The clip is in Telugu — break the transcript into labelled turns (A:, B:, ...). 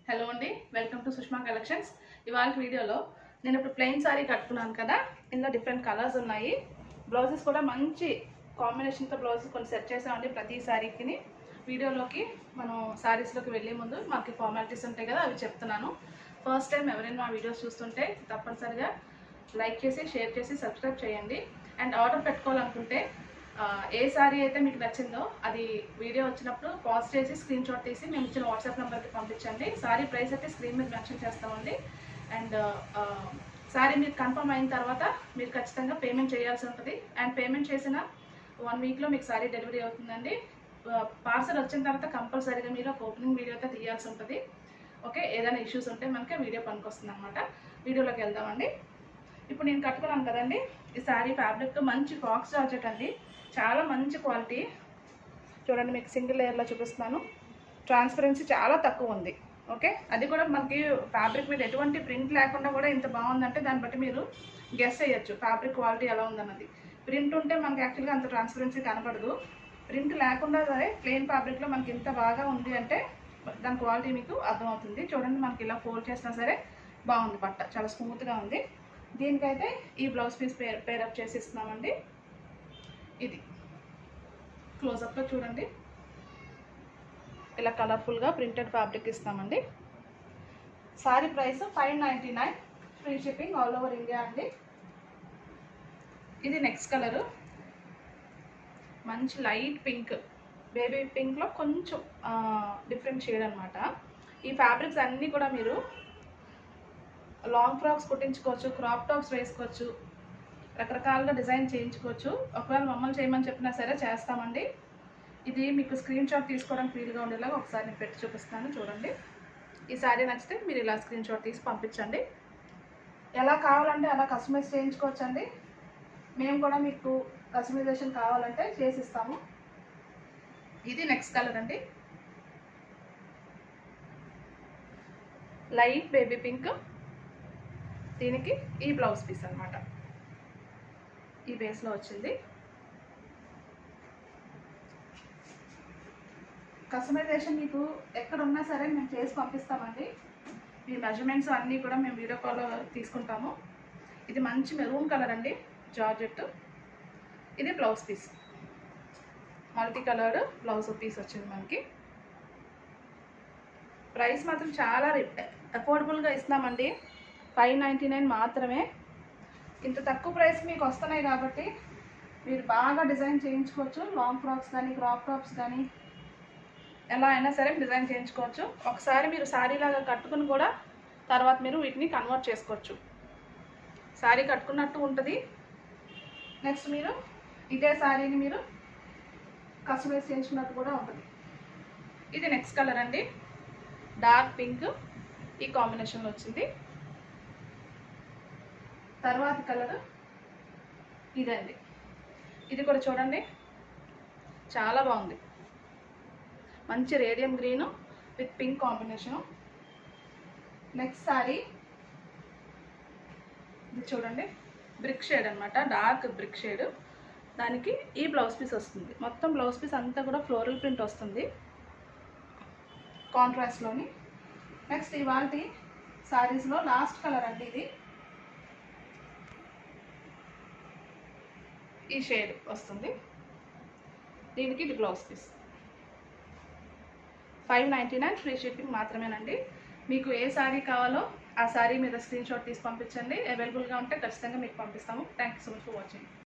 A: హలో అండి, వెల్కమ్ టు సుష్మా కలెక్షన్స్. ఇవాళ వీడియోలో నేను ఇప్పుడు ప్లెయిన్ సారీ కట్టుకున్నాను కదా. ఇందులో డిఫరెంట్ కలర్స్ ఉన్నాయి. బ్లౌజెస్ కూడా మంచి కాంబినేషన్తో బ్లౌజెస్ కొన్ని సెట్ చేసామండి. ప్రతి సారీకి వీడియోలోకి మనం సారీస్లోకి వెళ్ళే ముందు మనకి ఫార్మాలిటీస్ ఉంటాయి కదా, అవి చెప్తున్నాను. ఫస్ట్ టైం ఎవరైనా మా వీడియోస్ చూస్తుంటే తప్పనిసరిగా లైక్ చేసి, షేర్ చేసి, సబ్స్క్రైబ్ చేయండి. అండ్ ఆర్డర్ పెట్టుకోవాలనుకుంటే ఏ సారీ అయితే మీకు నచ్చిందో అది వీడియో వచ్చినప్పుడు పాజ్ చేసి స్క్రీన్ షాట్ తీసి మేము ఇచ్చిన వాట్సాప్ నెంబర్కి పంపించండి. సారీ ప్రైస్ అయితే స్క్రీన్ మీద మెన్షన్ చేస్తామండి. అండ్ సారీ మీకు కన్ఫర్మ్ అయిన తర్వాత మీరు ఖచ్చితంగా పేమెంట్ చేయాల్సి ఉంటుంది. అండ్ పేమెంట్ చేసిన 1 వీక్లో మీకు సారీ డెలివరీ అవుతుందండి. పార్సల్ వచ్చిన తర్వాత కంపల్సరీగా మీరు ఒక ఓపెనింగ్ వీడియో అయితే తీయాల్సి ఉంటుంది. ఓకే, ఏదైనా ఇష్యూస్ ఉంటే మనకి వీడియో పనికొస్తుంది అనమాట. వీడియోలోకి వెళ్దామండి. ఇప్పుడు నేను కట్టుకున్నాను కదండి, ఈ శారీ ఫ్యాబ్రిక్ మంచి ఫాక్స్ జార్జెట్ అండి. చాలా మంచి క్వాలిటీ. చూడండి, మీకు సింగిల్ లేయర్లో చూపిస్తున్నాను. ట్రాన్స్పరెన్సీ చాలా తక్కువ ఉంది. ఓకే, అది కూడా మనకి ఫ్యాబ్రిక్ మీద ఎటువంటి ప్రింట్ లేకుండా కూడా ఇంత బాగుందంటే దాన్ని బట్టి మీరు గెస్ చేయొచ్చు ఫ్యాబ్రిక్ క్వాలిటీ ఎలా ఉందన్నది. ప్రింట్ ఉంటే మనకి యాక్చువల్గా అంత ట్రాన్స్పరెన్సీ కనపడదు. ప్రింట్ లేకుండా సరే ప్లెయిన్ ఫ్యాబ్రిక్లో మనకి ఇంత బాగా ఉంది అంటే దాని క్వాలిటీ మీకు అర్థమవుతుంది. చూడండి, మనకి ఇలా ఫోల్డ్ చేసినా సరే బాగుంది. బట్ట చాలా స్మూత్గా ఉంది. దీనికైతే ఈ బ్లౌజ్ పీస్ పేరప్ చేసి ఇస్తున్నామండి. ఇది క్లోజప్లో చూడండి, ఇలా కలర్ఫుల్గా ప్రింటెడ్ ఫ్యాబ్రిక్ ఇస్తామండి. Sorry price 599, free shipping all over India అండి. ఇది నెక్స్ట్ కలరు, మంచి లైట్ పింక్, బేబీ పింక్లో కొంచెం డిఫరెంట్ షేడ్ అనమాట. ఈ ఫ్యాబ్రిక్స్ అన్నీ కూడా మీరు లాంగ్ ఫ్రాక్స్ కుట్టించుకోవచ్చు, క్రాప్ టాప్స్ వేసుకోవచ్చు, రకరకాలుగా డిజైన్ చేయించుకోవచ్చు. ఒకవేళ మమ్మల్ని చేయమని చెప్పినా సరే చేస్తామండి. ఇది మీకు స్క్రీన్ షాట్ తీసుకోవడానికి వీలుగా ఉండేలాగా ఒకసారి నేను పెట్టి చూపిస్తాను. చూడండి, ఈ శారీ నచ్చితే మీరు ఇలా స్క్రీన్ షాట్ తీసి పంపించండి. ఎలా కావాలంటే అలా కస్టమైజ్ చేయించుకోవచ్చండి. మేము కూడా మీకు కస్టమైజేషన్ కావాలంటే చేసిస్తాము. ఇది నెక్స్ట్ కలర్ అండి, లైట్ బేబీ పింక్. దీనికి ఈ బ్లౌజ్ పీస్ అనమాట, ఈ బేస్లో వచ్చింది. కస్టమైజేషన్ మీకు ఎక్కడ ఉన్నా సరే మేము చేసి పంపిస్తామండి. మీ మెజర్మెంట్స్ అన్నీ కూడా మేము వీడియో కాల్లో తీసుకుంటాము. ఇది మంచి మెరూన్ కలర్ అండి, జార్జెట్. ఇది blouse piece, multi coloured blouse piece వచ్చింది మనకి. ప్రైస్ మాత్రం చాలా అఫోర్డబుల్గా ఇస్తున్నామండి. 599 మాత్రమే. ఇంత తక్కువ ప్రైస్ మీకు వస్తున్నాయి కాబట్టి మీరు బాగా డిజైన్ చేయించుకోవచ్చు. లాంగ్ ఫ్రాక్స్ కానీ, క్రాప్ టాప్స్ కానీ, ఎలా అయినా సరే డిజైన్ చేయించుకోవచ్చు. ఒకసారి మీరు శారీ లాగా కట్టుకుని కూడా తర్వాత మీరు వీటిని కన్వర్ట్ చేసుకోవచ్చు. శారీ కట్టుకున్నట్టు ఉంటుంది. నెక్స్ట్ మీరు ఇదే శారీని మీరు కస్టమైజ్ చేయించుకున్నట్టు కూడా ఉంటుంది. ఇది నెక్స్ట్ కలర్ అండి, డార్క్ పింక్. ఈ కాంబినేషన్లో వచ్చింది. తర్వాత కలర్ ఇదండి. ఇది కూడా చూడండి, చాలా బాగుంది. మంచి radium green with pink combination. Next sorry ఇది చూడండి, బ్రిక్ షేడ్ అనమాట, డార్క్ బ్రిక్ షేడ్. దానికి ఈ బ్లౌజ్ పీస్ వస్తుంది. మొత్తం బ్లౌజ్ పీస్ అంతా కూడా ఫ్లోరల్ ప్రింట్ వస్తుంది కాంట్రాస్ట్లోని. నెక్స్ట్ ఇవాళ సారీస్లో లాస్ట్ కలర్ అండి ఇది. ఈ షేడ్ వస్తుంది. దీనికి ఇది బ్లౌజ్ పీస్. 599, ఫ్రీ షిప్పింగ్ మాత్రమేనండి. మీకు ఏ శారీ కావాలో ఆ శారీ మీద స్క్రీన్ షాట్ తీసి పంపించండి. అవైలబుల్గా ఉంటే ఖచ్చితంగా మీకు పంపిస్తాము. Thank you so much for watching.